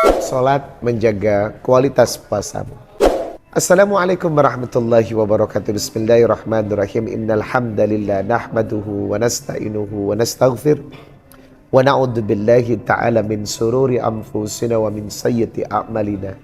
Salat menjaga kualitas puasamu. Assalamualaikum warahmatullahi wabarakatuh. Bismillahirrahmanirrahim. Innal hamdalillah nahmaduhu wa nasta'inuhu wa nastaghfir wa na'udzu billahi ta'ala min sururi anfusina wa min sayyiati a'malina.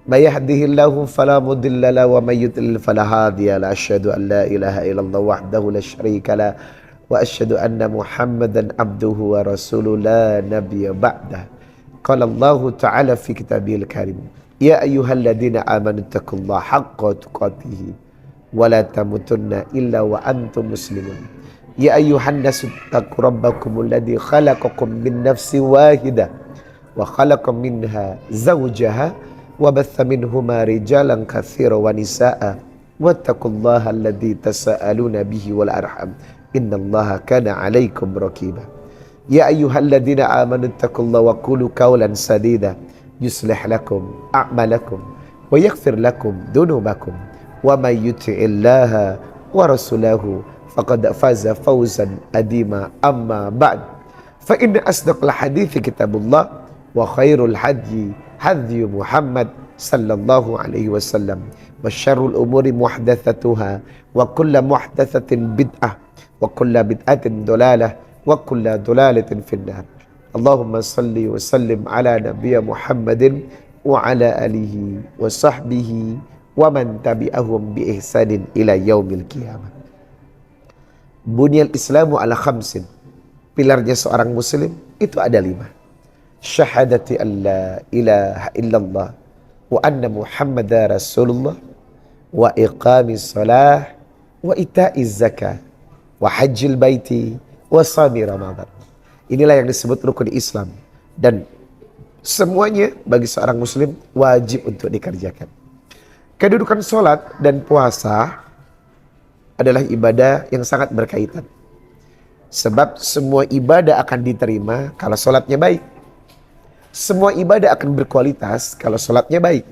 May yahdihillahu fala mudilla lahu wa may yudlil fala hadiya lahu. Asyhadu an la ilaha illallah wahdahu la syarika lahu wa asyhadu anna Muhammadan abduhu wa rasuluhu la nabiyya ba'dah. Qala Allah Ta'ala fi kitabihil karim, ya ayyuhalladzina amanu taqullaha haqqa tuqatih wa la tamutunna illa wa antum muslimun. Ya ayyuhan nasu taqu rabbakumul ladzi khalaqakum min nafsin wahidah wa khalaqa minha zawjaha wa batha minhuma rijalan katsiran wa nisaa'a wattaqullaha alladzi tasaaluna bihi wal arham innallaha kana 'alaikum raqiba. Ya ayyuhalladzina amanu taqullaha wa qulu qawlan sadida yuslih lakum a'malakum wa yaghfir lakum dhunubakum wa may yuti'illaha wa rasulahu faqad faza fawzan adima. Amma ba'd, fa inna asdaqal hadithi kitabullah wa khairul hadyi hadyu Muhammad sallallahu alaihi wasallam wa syarrul umuri muhdatsatuha wa kullu muhdatsatin bid'ah wa kullu bid'atin dhalalah wa kullu dhalalatin finnar. Allahumma salli wa sallim ala nabiyya Muhammadin wa ala alihi wa sahbihi wa man tabi'ahum bi ihsanin ila yaumil qiyamah. Bunyal Islamu ala khamsin. Pilarnya seorang muslim itu ada 5. Syahadati an la ilaha illallah wa anna Muhammadar Rasulullah wa iqamis salah wa ita'iz zakah wa hajjil baiti wa sami Ramadan. Inilah yang disebut rukun Islam, dan semuanya bagi seorang muslim wajib untuk dikerjakan. Kedudukan sholat dan puasa adalah ibadah yang sangat berkaitan. Sebab semua ibadah akan diterima kalau sholatnya baik. Semua ibadah akan berkualitas kalau sholatnya baik.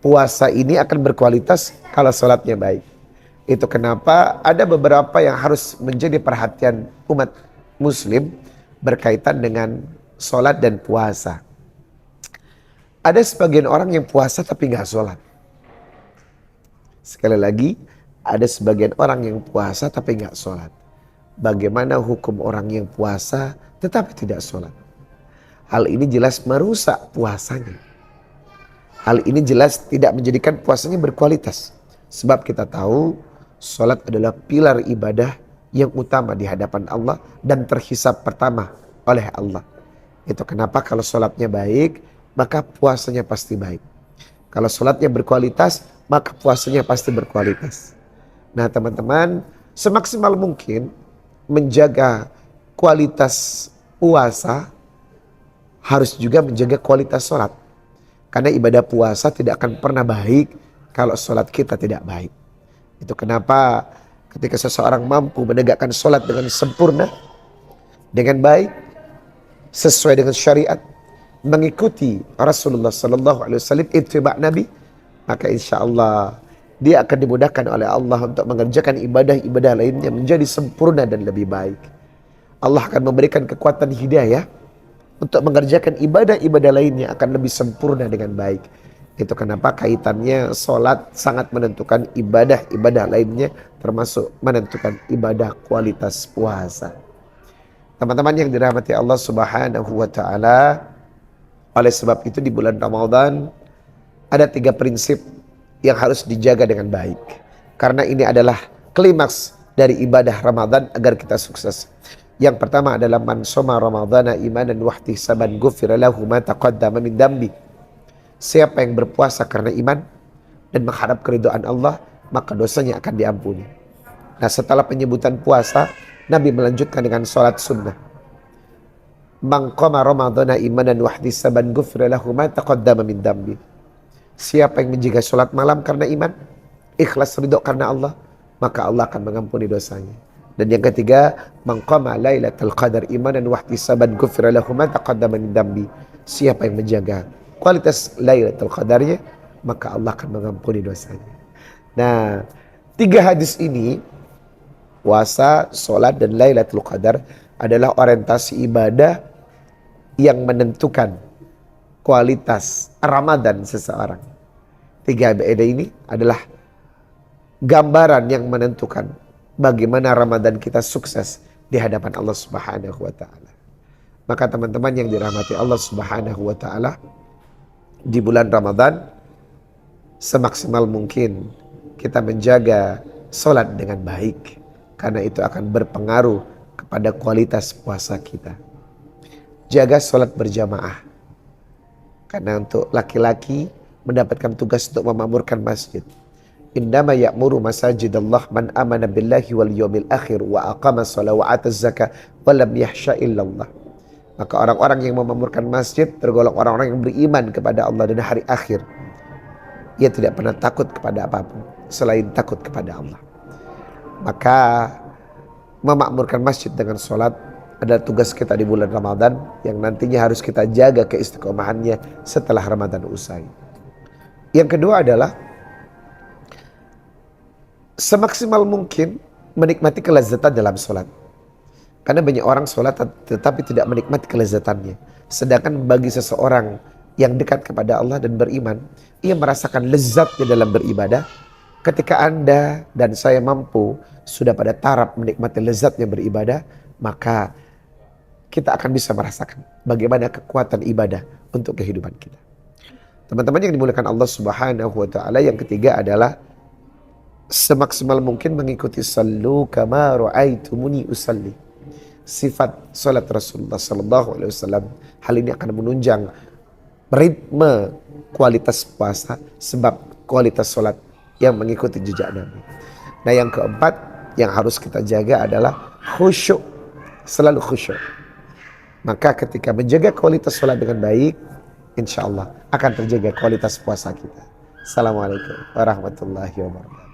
Puasa ini akan berkualitas kalau sholatnya baik. Itu kenapa ada beberapa yang harus menjadi perhatian umat muslim berkaitan dengan sholat dan puasa. Ada sebagian orang yang puasa tapi gak sholat. Sekali lagi, ada sebagian orang yang puasa tapi gak sholat. Bagaimana hukum orang yang puasa tetapi tidak sholat? Hal ini jelas merusak puasanya. Hal ini jelas tidak menjadikan puasanya berkualitas. Sebab kita tahu sholat adalah pilar ibadah yang utama di hadapan Allah dan terhisab pertama oleh Allah. Itu kenapa kalau sholatnya baik, maka puasanya pasti baik. Kalau sholatnya berkualitas, maka puasanya pasti berkualitas. Nah teman-teman, semaksimal mungkin menjaga kualitas puasa harus juga menjaga kualitas sholat. Karena ibadah puasa tidak akan pernah baik kalau sholat kita tidak baik. Itu kenapa ketika seseorang mampu menegakkan sholat dengan sempurna, dengan baik, sesuai dengan syariat, mengikuti Rasulullah Sallallahu Alaihi Wasallam, ittiba' Nabi, maka insya Allah dia akan dimudahkan oleh Allah untuk mengerjakan ibadah-ibadah lainnya menjadi sempurna dan lebih baik. Allah akan memberikan kekuatan hidayah untuk mengerjakan ibadah-ibadah lainnya akan lebih sempurna dengan baik. Itu kenapa kaitannya sholat sangat menentukan ibadah-ibadah lainnya, termasuk menentukan ibadah kualitas puasa. Teman-teman yang dirahmati Allah Subhanahu wa Ta'ala, oleh sebab itu di bulan Ramadan ada 3 prinsip yang harus dijaga dengan baik. Karena ini adalah klimaks dari ibadah Ramadan agar kita sukses. Yang pertama adalah man shoma ramadhana imanan wa ihtisaban ghufira lahu ma taqaddama min dambi. Siapa yang berpuasa karena iman dan mengharap keridhaan Allah, maka dosanya akan diampuni. Nah setelah penyebutan puasa, Nabi melanjutkan dengan sholat sunnah. Man qama ramadhana imanan wa ihtisaban ghufira lahu ma taqaddama min dambi. Siapa yang menjaga sholat malam karena iman, ikhlas ridho karena Allah, maka Allah akan mengampuni dosanya. Dan yang ketiga, man qama lailatul qadar imanan wa ihtisaban ghufira lahu ma taqaddama min dambi. Siapa yang menjaga kualitas Lailatul Qadarnya, maka Allah akan mengampuni dosanya. Nah, 3 hadis ini, puasa, sholat, dan Lailatul Qadar adalah orientasi ibadah yang menentukan kualitas Ramadan seseorang. 3 faedah ini adalah gambaran yang menentukan bagaimana Ramadan kita sukses di hadapan Allah Subhanahu wa taala. Maka teman-teman yang dirahmati Allah Subhanahu wa taala, di bulan Ramadan semaksimal mungkin kita menjaga sholat dengan baik, karena itu akan berpengaruh kepada kualitas puasa kita. Jaga sholat berjamaah, karena untuk laki-laki mendapatkan tugas untuk memakmurkan masjid. Innama ya'muru masajidallah man amana billahi wal yawmil akhir wa aqama shalah wa ata zakah wa lam yahsha illallah. Maka orang-orang yang memakmurkan masjid tergolong orang-orang yang beriman kepada Allah dan hari akhir. Ia tidak pernah takut kepada apapun selain takut kepada Allah. Maka memakmurkan masjid dengan sholat adalah tugas kita di bulan Ramadan, yang nantinya harus kita jaga keistiqomahannya setelah Ramadan usai. Yang kedua adalah semaksimal mungkin menikmati kelezatan dalam sholat. Karena banyak orang sholat tetapi tidak menikmati kelezatannya. Sedangkan bagi seseorang yang dekat kepada Allah dan beriman, ia merasakan lezatnya dalam beribadah. Ketika Anda dan saya mampu sudah pada taraf menikmati lezatnya beribadah, maka kita akan bisa merasakan bagaimana kekuatan ibadah untuk kehidupan kita. Teman-teman yang dimuliakan Allah Subhanahu wa taala, yang ketiga adalah semaksimal mungkin mengikuti sallu kama ra'aitumuni usalli. Sifat salat Rasulullah sallallahu alaihi wasallam, hal ini akan menunjang ritme kualitas puasa, sebab kualitas salat yang mengikuti jejak Nabi. Nah, yang keempat yang harus kita jaga adalah khusyuk, selalu khusyuk. Maka ketika menjaga kualitas salat dengan baik, insya Allah akan terjaga kualitas puasa kita. Assalamualaikum warahmatullahi wabarakatuh.